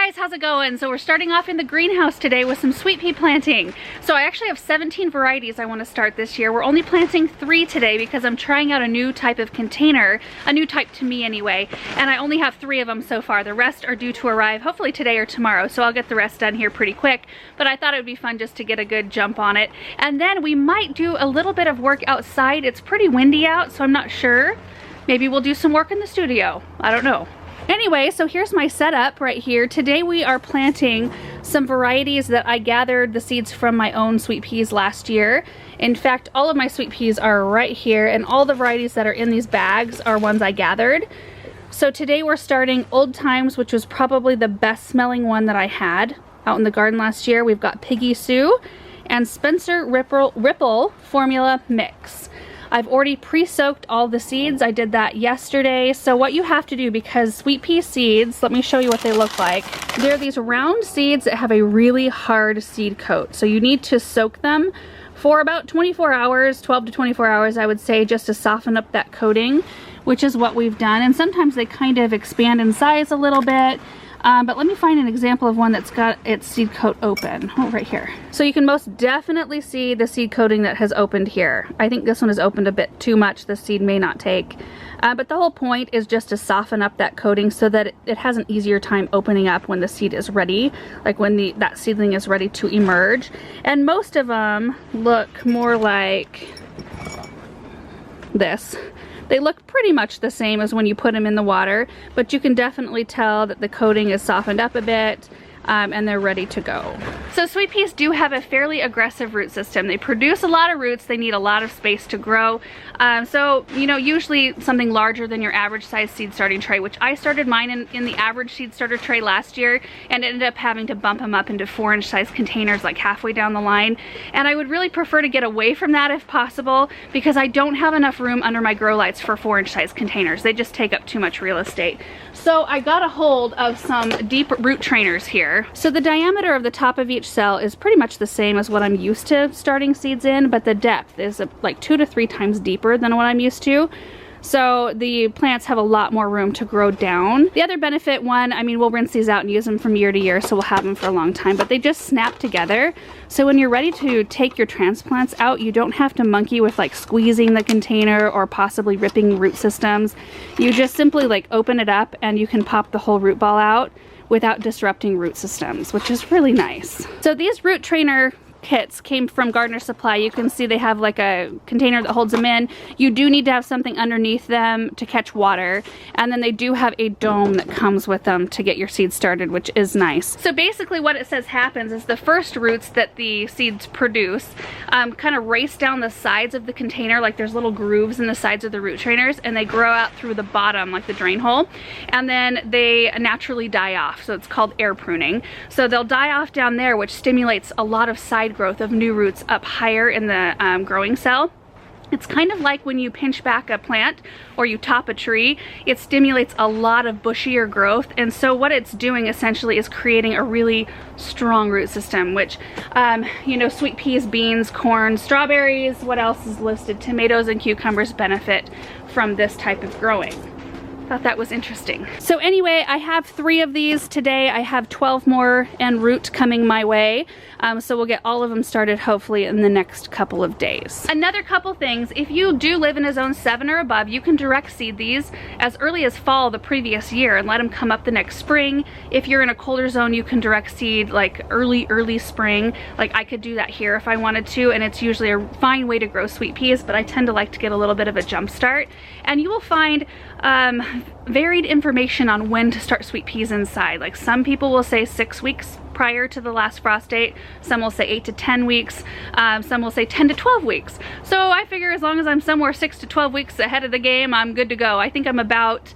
guys, how's it going? So we're starting off in the greenhouse today with some sweet pea planting. So I actually have 17 varieties I want to start this year. We're only planting 3 today because I'm trying out a new type of container, a new type to me anyway, and I only have 3 of them so far. The rest are due to arrive hopefully today or tomorrow, so I'll get the rest done here pretty quick, but I thought it would be fun just to get a good jump on it. And then we might do a little bit of work outside. It's pretty windy out, so I'm not sure. Maybe we'll do some work in the studio. I don't know. Anyway, so here's my setup right here. Today we are planting some varieties that I gathered the seeds from my own sweet peas last year. In fact, all of my sweet peas are right here, and all the varieties that are in these bags are ones I gathered. So today we're starting Old Times, which was probably the best smelling one that I had out in the garden last year. We've got Piggy Sue and Spencer Ripple Formula Mix. I've already pre-soaked all the seeds. I did that yesterday. So what you have to do, because sweet pea seeds, let me show you what they look like. They're these round seeds that have a really hard seed coat. So you need to soak them for about 24 hours, 12 to 24 hours, I would say, just to soften up that coating, which is what we've done. And sometimes they kind of expand in size a little bit. But let me find an example of one that's got its seed coat open. Oh, right here. So you can most definitely see the seed coating that has opened here. I think this one has opened a bit too much. The seed may not take. But the whole point is just to soften up that coating so that it has an easier time opening up when the seed is ready, like when that seedling is ready to emerge. And most of them look more like this. They look pretty much the same as when you put them in the water, but you can definitely tell that the coating is softened up a bit and they're ready to go. So sweet peas do have a fairly aggressive root system. They produce a lot of roots. They need a lot of space to grow. So, you know, usually something larger than your average size seed starting tray, which I started mine in the average seed starter tray last year and ended up having to bump them up into 4-inch size containers like halfway down the line. And I would really prefer to get away from that if possible, because I don't have enough room under my grow lights for 4-inch size containers. They just take up too much real estate. So I got a hold of some deep root trainers here. So the diameter of the top of each cell is pretty much the same as what I'm used to starting seeds in, but the depth is like 2 to 3 times deeper than what I'm used to. So the plants have a lot more room to grow down. The other benefit, I mean, we'll rinse these out and use them from year to year, so we'll have them for a long time, but they just snap together. So when you're ready to take your transplants out, you don't have to monkey with like squeezing the container or possibly ripping root systems. You just simply like open it up and you can pop the whole root ball out without disrupting root systems, which is really nice. So these root trainer kits came from Gardener Supply. You can see they have like a container that holds them in. You do need to have something underneath them to catch water, and then they do have a dome that comes with them to get your seeds started, which is nice. So basically what it says happens is the first roots that the seeds produce kind of race down the sides of the container, like there's little grooves in the sides of the root trainers, and they grow out through the bottom like the drain hole, and then they naturally die off. So it's called air pruning. So they'll die off down there, which stimulates a lot of side growth of new roots up higher in the growing cell. It's kind of like when you pinch back a plant or you top a tree, it stimulates a lot of bushier growth. And so what it's doing essentially is creating a really strong root system, which, you know, sweet peas, beans, corn, strawberries, what else is listed? Tomatoes and cucumbers benefit from this type of growing. Thought that was interesting. So anyway, I have 3 of these today. I have 12 more en route coming my way. So we'll get all of them started hopefully in the next couple of days. Another couple things, if you do live in a zone 7 or above, you can direct seed these as early as fall the previous year and let them come up the next spring. If you're in a colder zone, you can direct seed like early spring. Like I could do that here if I wanted to, and it's usually a fine way to grow sweet peas, but I tend to like to get a little bit of a jump start. And you will find varied information on when to start sweet peas inside. Like some people will say 6 weeks prior to the last frost date, some will say 8 to 10 weeks, some will say 10 to 12 weeks. So I figure as long as I'm somewhere 6 to 12 weeks ahead of the game, I'm good to go. I think I'm about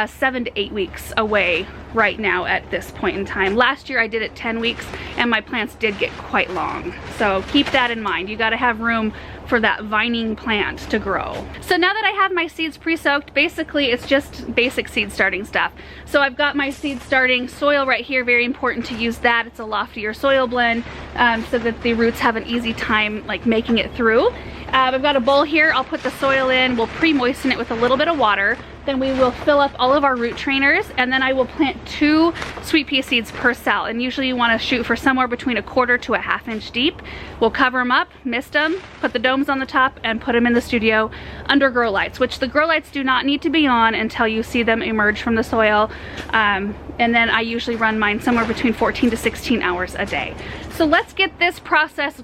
7 to 8 weeks away right now at this point in time. Last year I did it 10 weeks and my plants did get quite long. So keep that in mind. You gotta have room for that vining plant to grow. So now that I have my seeds pre-soaked, basically it's just basic seed starting stuff. So I've got my seed starting soil right here, very important to use that. It's a loftier soil blend so that the roots have an easy time like making it through. I've got a bowl here, I'll put the soil in, we'll pre-moisten it with a little bit of water, then we will fill up all of our root trainers, and then I will plant 2 sweet pea seeds per cell. And usually you want to shoot for somewhere between 1/4 to 1/2 inch deep. We'll cover them up, mist them, put the domes on the top, and put them in the studio under grow lights, which the grow lights do not need to be on until you see them emerge from the soil. And then I usually run mine somewhere between 14 to 16 hours a day. So let's get this process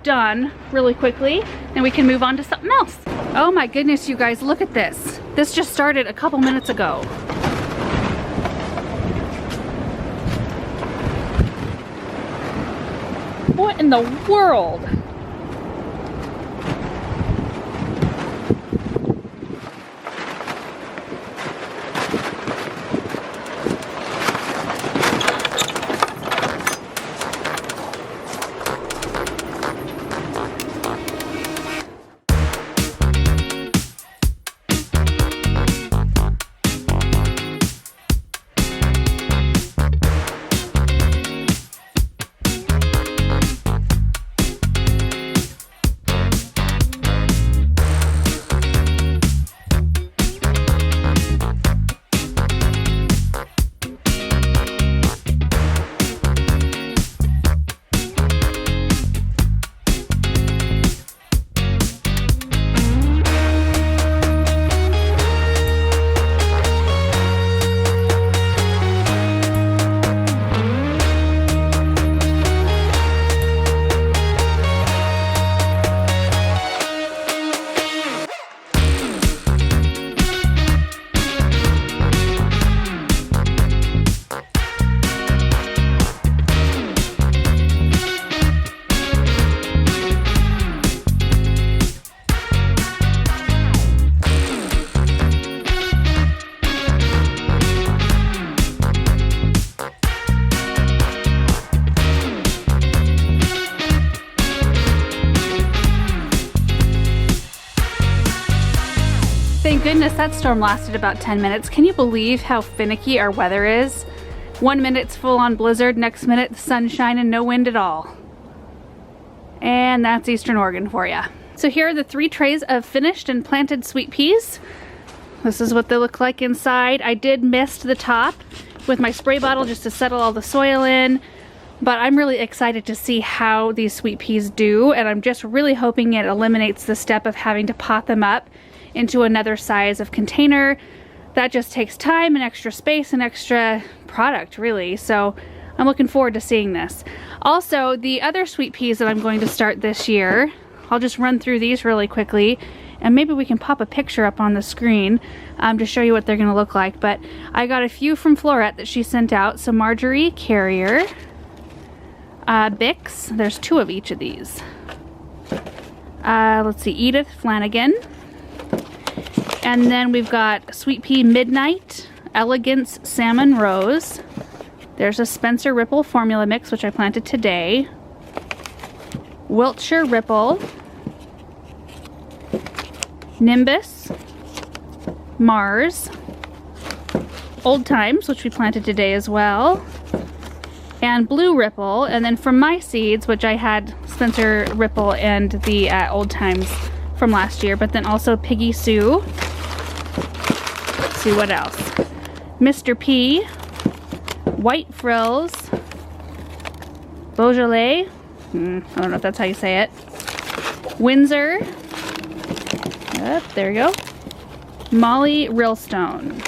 done really quickly, and we can move on to something else. Oh my goodness, you guys, look at this. This just started a couple minutes ago. What in the world? Thank goodness that storm lasted about 10 minutes. Can you believe how finicky our weather is? 1 minute it's full on blizzard, next minute the sunshine and no wind at all. And that's Eastern Oregon for you. So here are the 3 trays of finished and planted sweet peas. This is what they look like inside. I did mist the top with my spray bottle just to settle all the soil in, but I'm really excited to see how these sweet peas do, and I'm just really hoping it eliminates the step of having to pot them up into another size of container. That just takes time and extra space and extra product, really. So I'm looking forward to seeing this. Also, the other sweet peas that I'm going to start this year, I'll just run through these really quickly, and maybe we can pop a picture up on the screen to show you what they're gonna look like. But I got a few from Floret that she sent out. So Marjorie Carrier, Bix, there's 2 of each of these. Let's see, Edith Flanagan. And then we've got Sweet Pea Midnight, Elegance Salmon Rose. There's a Spencer Ripple formula mix, which I planted today. Wiltshire Ripple. Nimbus. Mars. Old Times, which we planted today as well. And Blue Ripple. And then from my seeds, which I had Spencer Ripple and the Old Times from last year, but then also Piggy Sue. Let's see what else. Mr. P, White Frills, Beaujolais, I don't know if that's how you say it, Windsor, there we go, Molly Rillstone.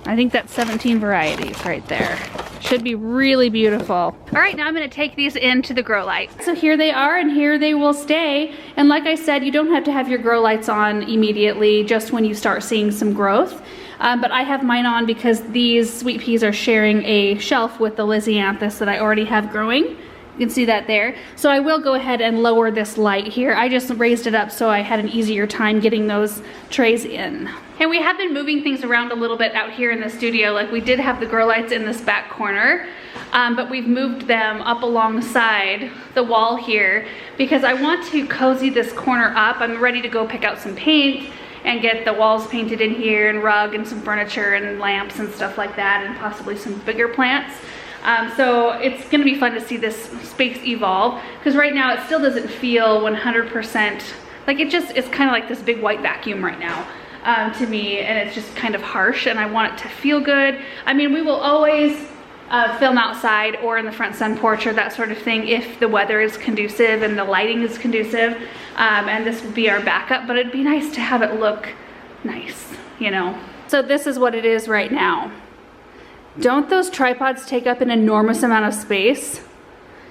I think that's 17 varieties right there. Should be really beautiful. All right, now I'm gonna take these into the grow light. So here they are, and here they will stay. And like I said, you don't have to have your grow lights on immediately, just when you start seeing some growth. But I have mine on because these sweet peas are sharing a shelf with the Lysianthus that I already have growing. You can see that there. So I will go ahead and lower this light here. I just raised it up so I had an easier time getting those trays in. And we have been moving things around a little bit out here in the studio. Like, we did have the grow lights in this back corner, but we've moved them up alongside the wall here because I want to cozy this corner up. I'm ready to go pick out some paint and get the walls painted in here, and rug and some furniture and lamps and stuff like that, and possibly some bigger plants. So it's gonna be fun to see this space evolve, because right now it still doesn't feel 100%, like it's kind of like this big white vacuum right now. to me, and it's just kind of harsh, and I want it to feel good. I mean, we will always film outside or in the front sun porch or that sort of thing if the weather is conducive and the lighting is conducive, and this would be our backup, but it'd be nice to have it look nice, you know. So this is what it is right now. Don't those tripods take up an enormous amount of space?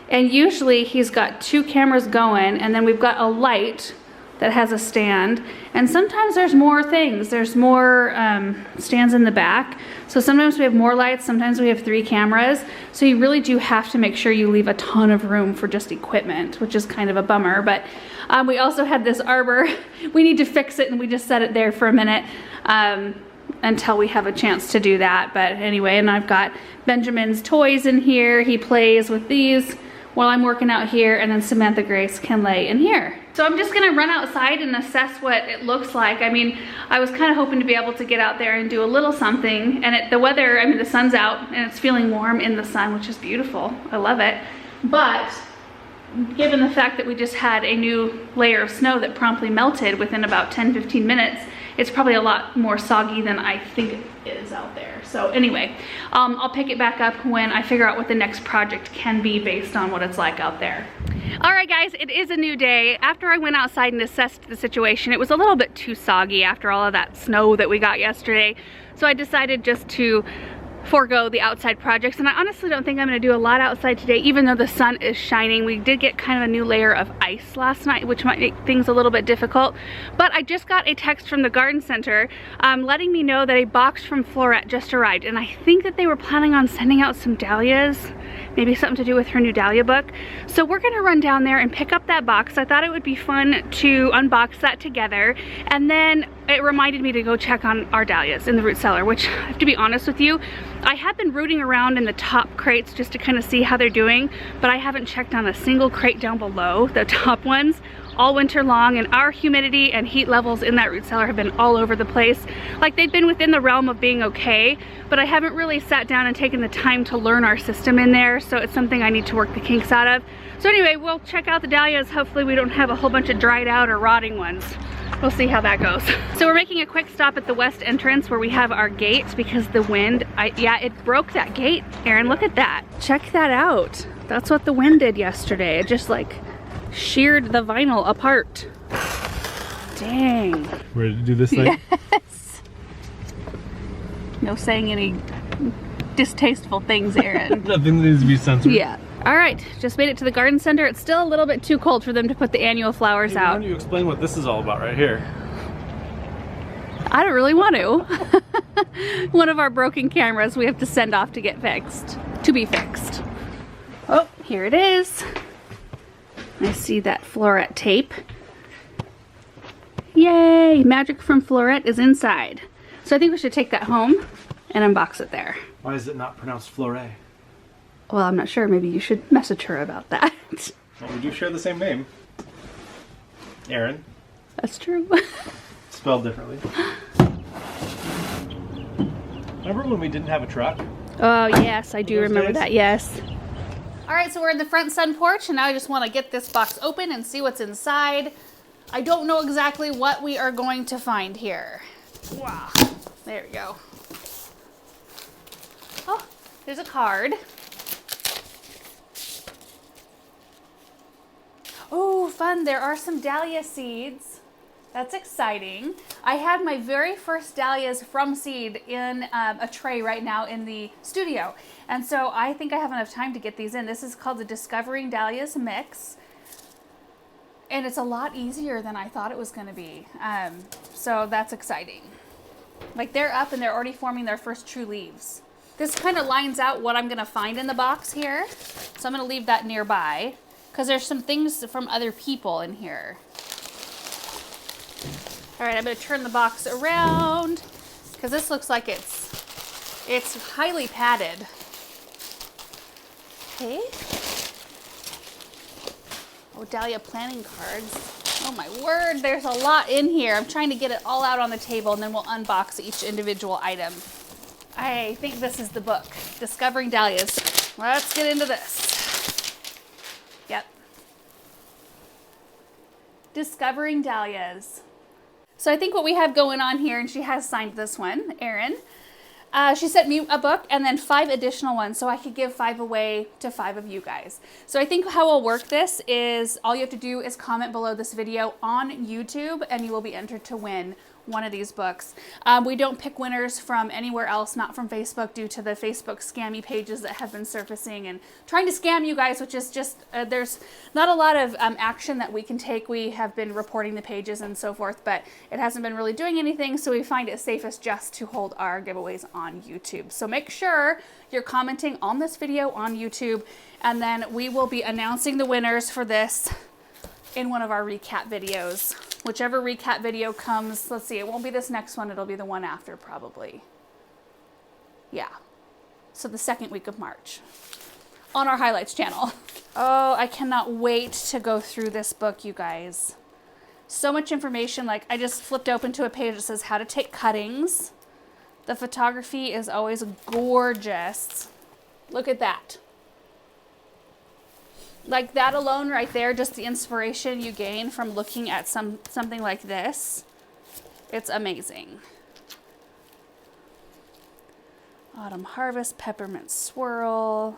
And usually he's got 2 cameras going, and then we've got a light that has a stand, and sometimes there's more things. There's more stands in the back. So sometimes we have more lights, sometimes we have 3 cameras. So you really do have to make sure you leave a ton of room for just equipment, which is kind of a bummer. But we also had this arbor. We need to fix it, and we just set it there for a minute until we have a chance to do that. But anyway, and I've got Benjamin's toys in here. He plays with these while I'm working out here, and then Samantha Grace can lay in here. So I'm just gonna run outside and assess what it looks like. I mean, I was kind of hoping to be able to get out there and do a little something, and the weather, I mean, the sun's out and it's feeling warm in the sun, which is beautiful. I love it. But given the fact that we just had a new layer of snow that promptly melted within about 10-15 minutes, it's probably a lot more soggy than I think it is out there. So anyway, I'll pick it back up when I figure out what the next project can be based on what it's like out there. All right guys, it is a new day. After I went outside and assessed the situation, it was a little bit too soggy after all of that snow that we got yesterday. So I decided just to forego the outside projects, and I honestly don't think I'm going to do a lot outside today, even though the sun is shining. We did get kind of a new layer of ice last night, which might make things a little bit difficult, but I just got a text from the garden center letting me know that a box from Floret just arrived, and I think that they were planning on sending out some dahlias, maybe something to do with her new dahlia book. So we're gonna run down there and pick up that box. I thought it would be fun to unbox that together, and then it reminded me to go check on our dahlias in the root cellar, which I have to be honest with you, I have been rooting around in the top crates just to kind of see how they're doing, but I haven't checked on a single crate down below, the top ones, all winter long, and our humidity and heat levels in that root cellar have been all over the place. Like, they've been within the realm of being okay, but I haven't really sat down and taken the time to learn our system in there, so it's something I need to work the kinks out of. So anyway, we'll check out the dahlias. Hopefully we don't have a whole bunch of dried out or rotting ones. We'll see how that goes. So we're making a quick stop at the west entrance where we have our gate because the wind, yeah, it broke that gate. Aaron, look at that. Check that out. That's what the wind did yesterday. It just like sheared the vinyl apart. Dang. Ready to do this thing? Yes. No saying any distasteful things, Aaron. Nothing needs to be censored. Yeah. All right, just made it to the garden center. It's still a little bit too cold for them to put the annual flowers out. Why don't you explain what this is all about right here? I don't really want to. One of our broken cameras we have to send off to get fixed, to be fixed. Oh, here it is. I see that Floret tape. Yay, magic from Floret is inside. So I think we should take that home and unbox it there. Why is it not pronounced Floret? Well, I'm not sure. Maybe you should message her about that. Well, we do share the same name. Aaron. That's true. Spelled differently. Remember when we didn't have a truck? Oh, yes, I do remember days? that, yes. All right, so we're in the front sun porch, and now I just want to get this box open and see what's inside. I don't know exactly what we are going to find here. Wow, there we go. Oh, there's a card. Oh, fun, there are some Dahlia seeds. That's exciting. I have my very first dahlias from seed in a tray right now in the studio. And so I think I have enough time to get these in. This is called the Discovering Dahlias Mix. And it's a lot easier than I thought it was gonna be. So that's exciting. Like, they're up and they're already forming their first true leaves. This kind of lines out what I'm gonna find in the box here. So I'm gonna leave that nearby, because there's some things from other people in here. All right, I'm gonna turn the box around because this looks like it's highly padded. Okay. Oh, Dahlia planting cards. Oh my word, there's a lot in here. I'm trying to get it all out on the table, and then we'll unbox each individual item. I think this is the book, Discovering Dahlias. Let's get into this. Yep. Discovering Dahlias. So I think what we have going on here, and she has signed this one, Erin. She sent me a book and then 5 additional ones so I could give 5 away to 5 of you guys. So I think how we'll work this is all you have to do is comment below this video on YouTube and you will be entered to win one of these books. We don't pick winners from anywhere else, not from Facebook, due to the Facebook scammy pages that have been surfacing and trying to scam you guys, which is just, there's not a lot of action that we can take. We have been reporting the pages and so forth, but it hasn't been really doing anything, so we find it safest just to hold our giveaways on YouTube. So make sure you're commenting on this video on YouTube, and then we will be announcing the winners for this in one of our recap videos. Whichever recap video comes, let's see, it won't be this next one, it'll be the one after probably. Yeah, so the second week of March on our highlights channel. Oh, I cannot wait to go through this book, you guys. So much information. Like, I just flipped open to a page that says how to take cuttings. The photography is always gorgeous. Look at that. Like that alone right there, just the inspiration you gain from looking at something like this, it's amazing. Autumn Harvest, Peppermint Swirl.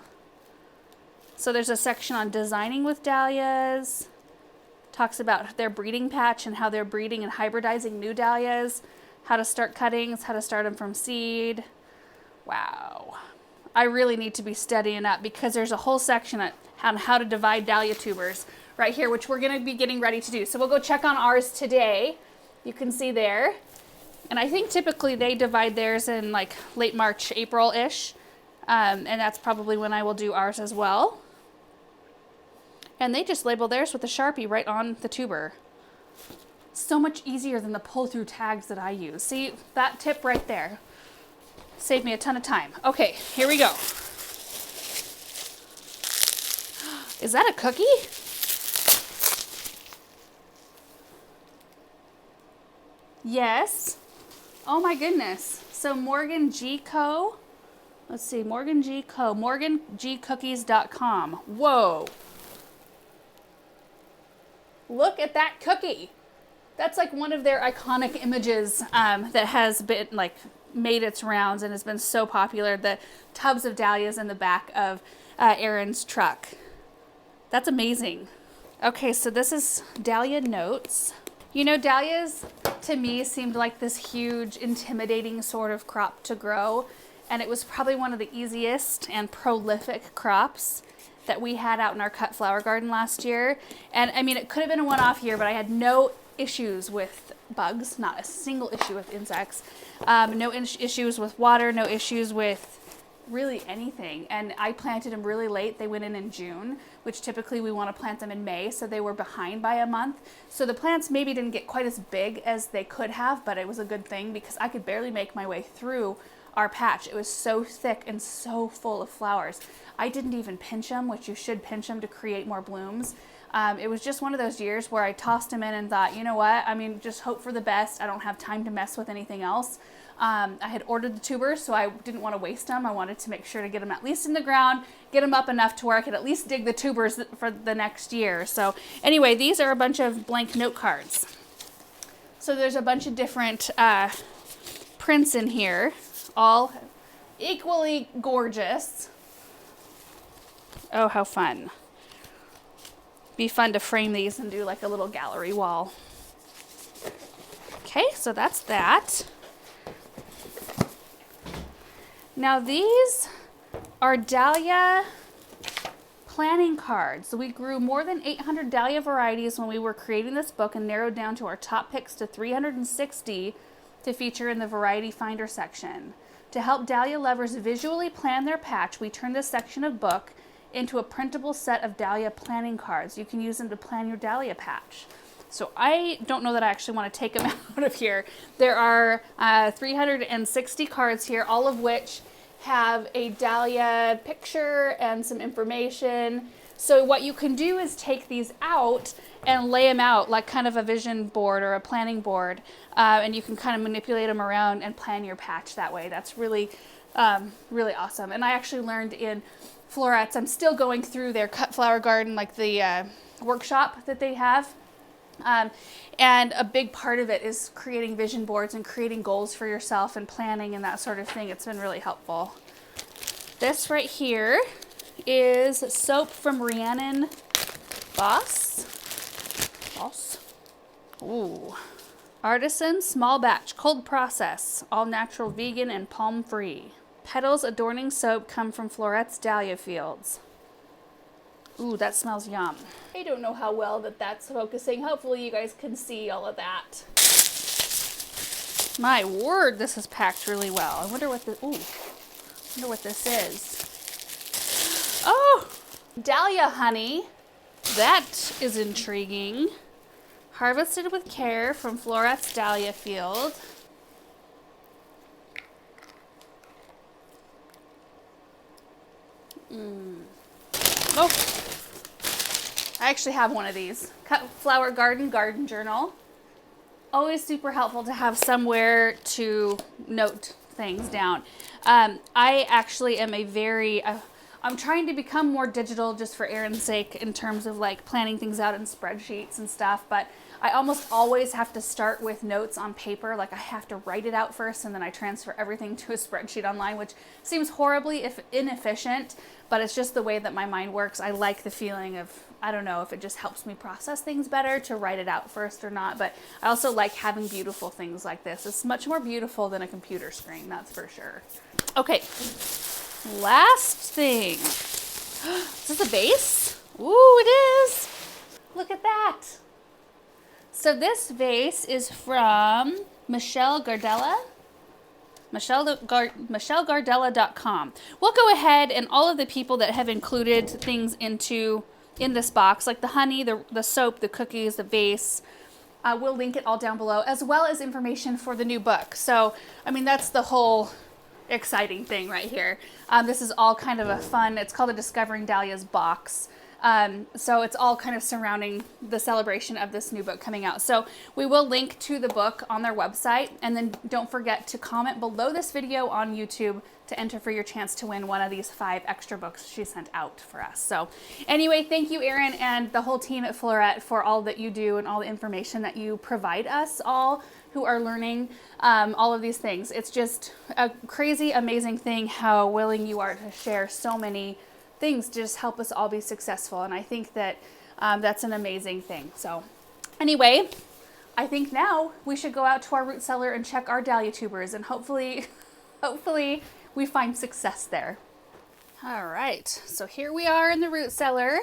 So there's a section on designing with dahlias. Talks about their breeding patch and how they're breeding and hybridizing new dahlias. How to start cuttings, how to start them from seed. Wow. I really need to be studying up because there's a whole section on how to divide dahlia tubers right here, which we're going to be getting ready to do. So we'll go check on ours today. You can see there. And I think typically they divide theirs in like late March, April-ish. And that's probably when I will do ours as well. And they just label theirs with a Sharpie right on the tuber. So much easier than the pull-through tags that I use. See, that tip right there saved me a ton of time. Okay, here we go. Is that a cookie? Yes. Oh my goodness. So Morgan G Co. Let's see, Morgan G Co. MorganGCookies.com. Whoa. Look at that cookie. That's like one of their iconic images that has been like made its rounds and has been so popular. The tubs of dahlias in the back of Erin's truck. That's amazing. Okay, so this is Dahlia Notes. You know, dahlias to me seemed like this huge, intimidating sort of crop to grow, and it was probably one of the easiest and prolific crops that we had out in our cut flower garden last year. And I mean, it could have been a one-off year, but I had no issues with bugs, not a single issue with insects, no issues with water, no issues with really anything. And I planted them really late. They went in June, which typically we want to plant them in May, so they were behind by a month. So the plants maybe didn't get quite as big as they could have, but it was a good thing because I could barely make my way through our patch. It was so thick and so full of flowers. I didn't even pinch them, which you should pinch them to create more blooms. It was just one of those years where I tossed them in and thought, you know what, I mean, just hope for the best. I don't have time to mess with anything else. I had ordered the tubers, so I didn't want to waste them. I wanted to make sure to get them at least in the ground, get them up enough to where I could at least dig the tubers for the next year. So anyway, these are a bunch of blank note cards. So there's a bunch of different prints in here, all equally gorgeous. Oh, how fun. Be fun to frame these and do like a little gallery wall. Okay, so that's that. Now these are Dahlia planting cards. So we grew more than 800 Dahlia varieties when we were creating this book and narrowed down to our top picks to 360 to feature in the Variety Finder section. To help Dahlia lovers visually plan their patch, we turned this section of book into a printable set of Dahlia planting cards. You can use them to plan your Dahlia patch. So I don't know that I actually want to take them out of here. There are 360 cards here, all of which have a Dahlia picture and some information. So what you can do is take these out and lay them out like kind of a vision board or a planning board, and you can kind of manipulate them around and plan your patch that way. That's really, really awesome. And I actually learned in Floret's, I'm still going through their cut flower garden, like the workshop that they have. And a big part of it is creating vision boards and creating goals for yourself and planning and that sort of thing. It's been really helpful. This right here is soap from Rhiannon Bosse. Ooh. Artisan, small batch, cold process, all natural, vegan, and palm free. Petals adorning soap come from Floret's Dahlia fields. Ooh, that smells yum. I don't know how well that's focusing. Hopefully you guys can see all of that. My word, this is packed really well. I wonder what this is. Oh, Dahlia Honey. That is intriguing. Harvested with care from Floret's Dahlia field. Oh, I actually have one of these. Cut Flower Garden Journal. Always super helpful to have somewhere to note things down. I actually am I'm trying to become more digital just for Erin's sake in terms of like planning things out in spreadsheets and stuff, but I almost always have to start with notes on paper. Like I have to write it out first and then I transfer everything to a spreadsheet online, which seems horribly inefficient, but it's just the way that my mind works. I like the feeling of, I don't know if it just helps me process things better to write it out first or not, but I also like having beautiful things like this. It's much more beautiful than a computer screen, that's for sure. Okay, last thing. Is this a vase? Ooh, it is. Look at that. So this vase is from Michelle Gardella. MichelleGardella.com. We'll go ahead and all of the people that have included things in this box, like the honey, the soap, the cookies, the vase, we'll link it all down below, as well as information for the new book. So, I mean, that's the whole exciting thing right here. This is all kind of a fun, it's called a Discovering Dahlias box. So it's all kind of surrounding the celebration of this new book coming out. So we will link to the book on their website, and then don't forget to comment below this video on YouTube to enter for your chance to win one of these 5 extra books she sent out for us. So anyway, thank you, Erin, and the whole team at Floret for all that you do and all the information that you provide us all who are learning all of these things. It's just a crazy, amazing thing how willing you are to share so many things to just help us all be successful. And I think that that's an amazing thing. So anyway, I think now we should go out to our root cellar and check our dahlia tubers, and hopefully we find success there. All right, so here we are in the root cellar.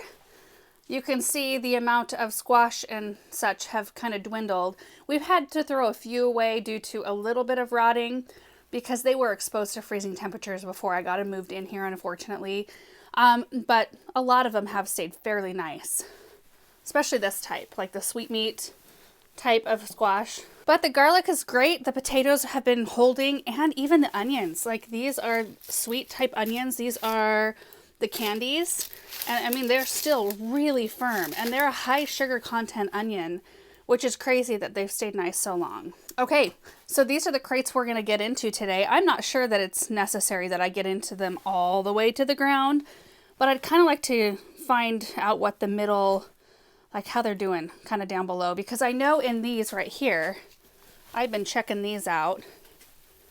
You can see the amount of squash and such have kind of dwindled. We've had to throw a few away due to a little bit of rotting because they were exposed to freezing temperatures before I got them moved in here, unfortunately. But a lot of them have stayed fairly nice, especially this type, like the sweetmeat type of squash. But the garlic is great. The potatoes have been holding, and even the onions. Like these are sweet type onions. These are the candies. And I mean, they're still really firm, and they're a high sugar content onion, which is crazy that they've stayed nice so long. Okay, so these are the crates we're going to get into today. I'm not sure that it's necessary that I get into them all the way to the ground, but I'd kind of like to find out what the middle, like how they're doing kind of down below, because I know in these right here, I've been checking these out.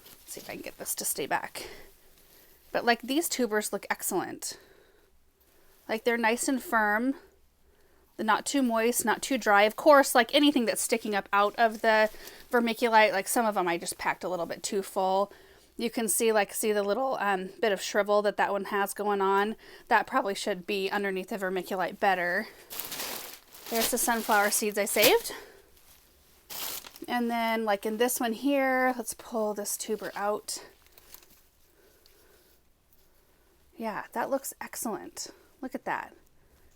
Let's see if I can get this to stay back. But like these tubers look excellent. Like they're nice and firm. They're not too moist, not too dry. Of course, like anything that's sticking up out of the vermiculite, like some of them I just packed a little bit too full. You can see the little bit of shrivel that one has going on. That probably should be underneath the vermiculite better. There's the sunflower seeds I saved. And then like in this one here, let's pull this tuber out. Yeah, that looks excellent. Look at that.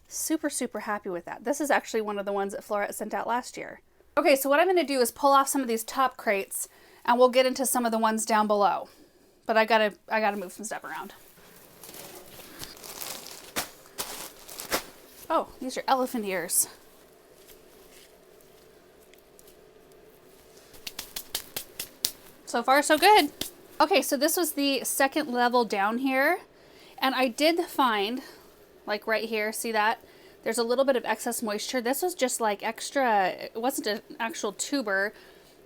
Super, super happy with that. This is actually one of the ones that Floret sent out last year. Okay, so what I'm going to do is pull off some of these top crates, and we'll get into some of the ones down below. But I gotta move some stuff around. Oh, these are elephant ears. So far, so good. Okay, so this was the second level down here, and I did find, like right here, see that? there's a little bit of excess moisture. This was just like extra, it wasn't an actual tuber,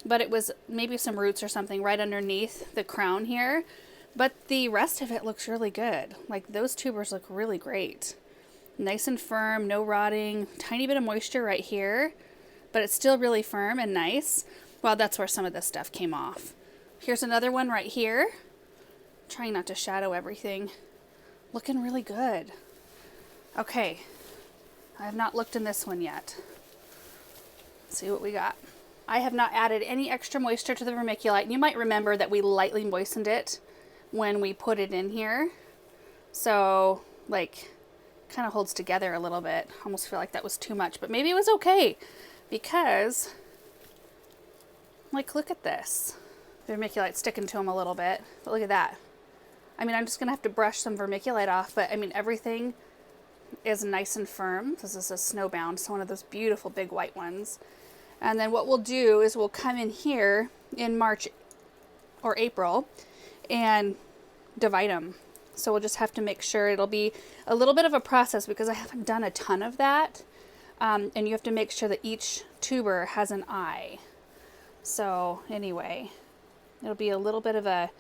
but it was maybe some roots or something right underneath the crown here. But the rest of it looks really good. Like those tubers look really great. Nice and firm, no rotting, tiny bit of moisture right here, but it's still really firm and nice. Well, that's where some of this stuff came off. Here's another one right here. Trying not to shadow everything. Looking really good. Okay, I have not looked in this one yet. Let's see what we got. I have not added any extra moisture to the vermiculite. You might remember that we lightly moistened it when we put it in here. So, like, kind of holds together a little bit. Almost feel like that was too much, but maybe it was okay because, like, look at this. The vermiculite's sticking to them a little bit, but look at that. I mean, I'm just gonna have to brush some vermiculite off, but I mean, everything is nice and firm. This is a snowbound, so one of those beautiful big white ones. And then what we'll do is we'll come in here in March or April and divide them. So we'll just have to make sure, it'll be a little bit of a process because I haven't done a ton of that. And you have to make sure that each tuber has an eye. So anyway, it'll be a little bit of a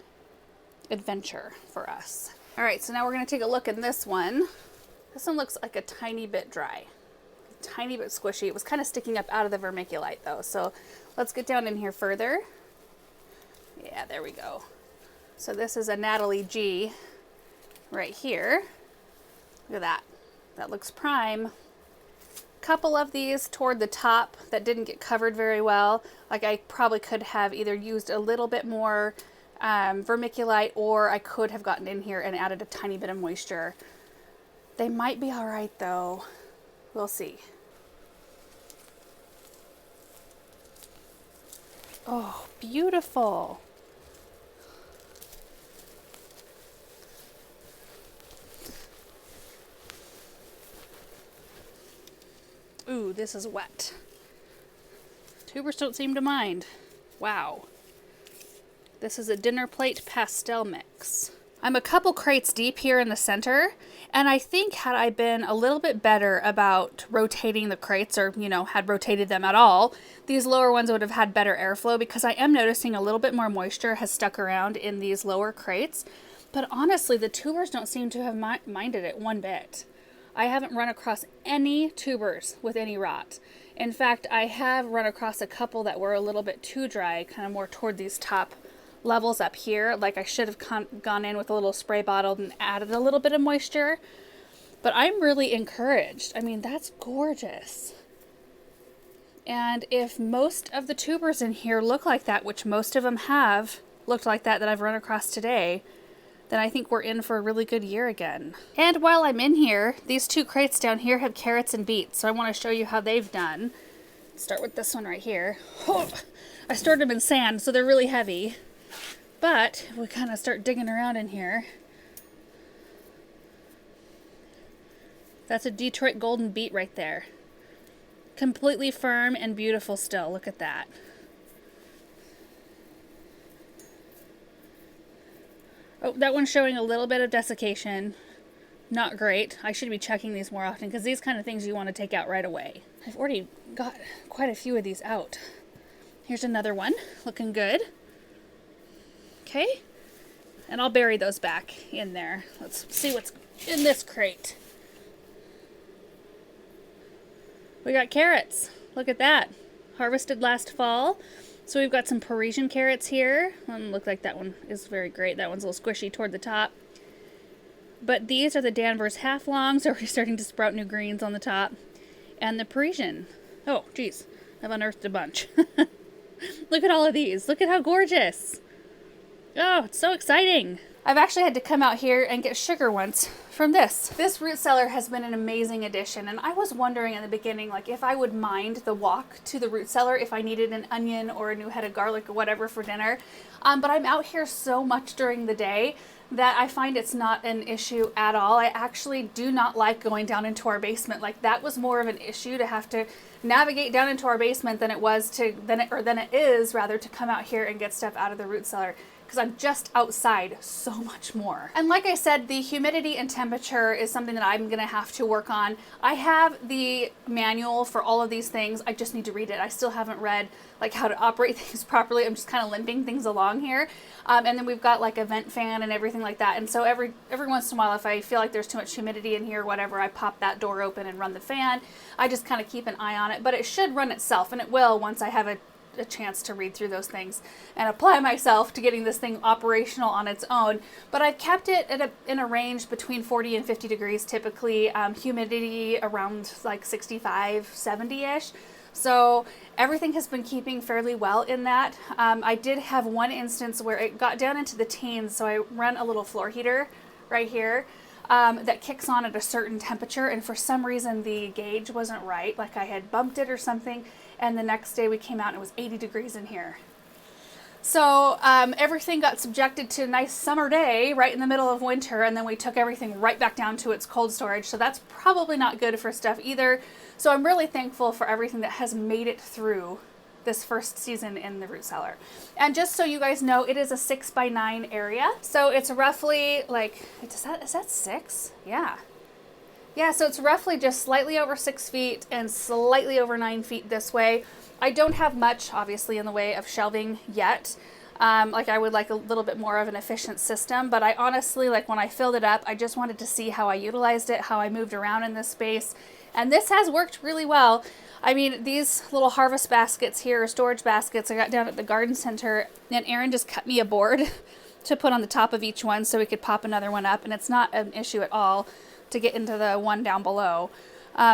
adventure for us. All right, so now we're gonna take a look at this one. This one looks like a tiny bit dry, a tiny bit squishy. It was kind of sticking up out of the vermiculite though. So let's get down in here further. Yeah, there we go. So this is a Natalie G right here. Look at that. That looks prime. Couple of these toward the top that didn't get covered very well. Like I probably could have either used a little bit more vermiculite, or I could have gotten in here and added a tiny bit of moisture. They might be all right though. We'll see. Oh, beautiful. Ooh, this is wet. Tubers don't seem to mind. Wow. This is a dinner plate pastel mix. I'm a couple crates deep here in the center, and I think had I been a little bit better about rotating the crates, or, you know, had rotated them at all, these lower ones would have had better airflow, because I am noticing a little bit more moisture has stuck around in these lower crates. But honestly, the tubers don't seem to have minded it one bit. I haven't run across any tubers with any rot. In fact, I have run across a couple that were a little bit too dry, kind of more toward these top levels up here. Like I should have gone in with a little spray bottle and added a little bit of moisture. But I'm really encouraged. I mean, that's gorgeous. And if most of the tubers in here look like that, which most of them have looked like that I've run across today, then I think we're in for a really good year again. And while I'm in here, these two crates down here have carrots and beets, so I want to show you how they've done. Start with this one right here. Oh, I stored them in sand, so they're really heavy. But if we kind of start digging around in here, that's a Detroit golden beet right there. Completely firm and beautiful still. Look at that. Oh, that one's showing a little bit of desiccation. Not great. I should be checking these more often because these kind of things you want to take out right away. I've already got quite a few of these out. Here's another one, looking good. Okay, and I'll bury those back in there. Let's see what's in this crate. We got carrots. Look at that. Harvested last fall. So we've got some Parisian carrots here. Look like that one is very great. That one's a little squishy toward the top. But these are the Danvers half longs. Are we starting to sprout new greens on the top? And the Parisian. Oh, geez. I've unearthed a bunch. Look at all of these. Look at how gorgeous. Oh, it's so exciting. I've actually had to come out here and get sugar once from this. This root cellar has been an amazing addition, and I was wondering in the beginning, like, if I would mind the walk to the root cellar if I needed an onion or a new head of garlic or whatever for dinner. But I'm out here so much during the day that I find it's not an issue at all. I actually do not like going down into our basement. Like, that was more of an issue to have to navigate down into our basement than it is rather to come out here and get stuff out of the root cellar. because I'm just outside so much more. And like I said, the humidity and temperature is something that I'm gonna have to work on. I have the manual for all of these things. I just need to read it. I still haven't read like how to operate things properly. I'm just kind of limping things along here. And then we've got like a vent fan and everything like that. And so every once in a while, if I feel like there's too much humidity in here, whatever, I pop that door open and run the fan. I just kind of keep an eye on it, but it should run itself, and it will once I have a chance to read through those things and apply myself to getting this thing operational on its own. But I've kept it at in a range between 40 and 50 degrees typically, humidity around like 65, 70-ish. So everything has been keeping fairly well in that. I did have one instance where it got down into the teens, so I run a little floor heater right here that kicks on at a certain temperature, and for some reason the gauge wasn't right, like I had bumped it or something, and the next day we came out and it was 80 degrees in here. So everything got subjected to a nice summer day right in the middle of winter, and then we took everything right back down to its cold storage. So that's probably not good for stuff either. So I'm really thankful for everything that has made it through this first season in the root cellar. And just so you guys know, it is a 6x9 area. So it's roughly like, is that 6? Yeah. Yeah, so it's roughly just slightly over 6 feet and slightly over 9 feet this way. I don't have much, obviously, in the way of shelving yet. Like I would like a little bit more of an efficient system, but I honestly, like when I filled it up, I just wanted to see how I utilized it, how I moved around in this space. And this has worked really well. I mean, these little harvest baskets here, storage baskets, I got down at the garden center, and Aaron just cut me a board to put on the top of each one so we could pop another one up, and it's not an issue at all to get into the one down below.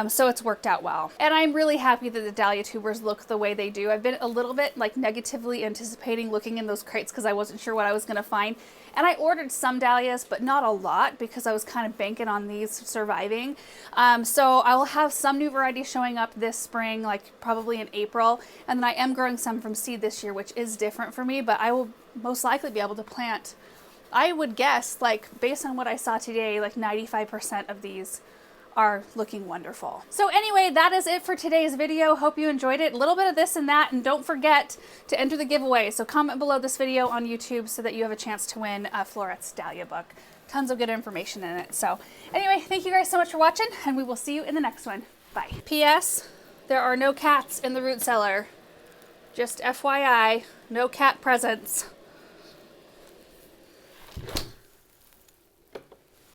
So it's worked out well. And I'm really happy that the dahlia tubers look the way they do. I've been a little bit like negatively anticipating looking in those crates because I wasn't sure what I was going to find. And I ordered some dahlias, but not a lot because I was kind of banking on these surviving. So I will have some new varieties showing up this spring, like probably in April. And then I am growing some from seed this year, which is different for me, but I will most likely be able to plant, I would guess, like based on what I saw today, like 95% of these are looking wonderful. So anyway, that is it for today's video. Hope you enjoyed it. A little bit of this and that, and don't forget to enter the giveaway. So comment below this video on YouTube so that you have a chance to win Floret's Dahlia book. Tons of good information in it. So anyway, thank you guys so much for watching, and we will see you in the next one. Bye. P.S. There are no cats in the root cellar. Just FYI, no cat presents.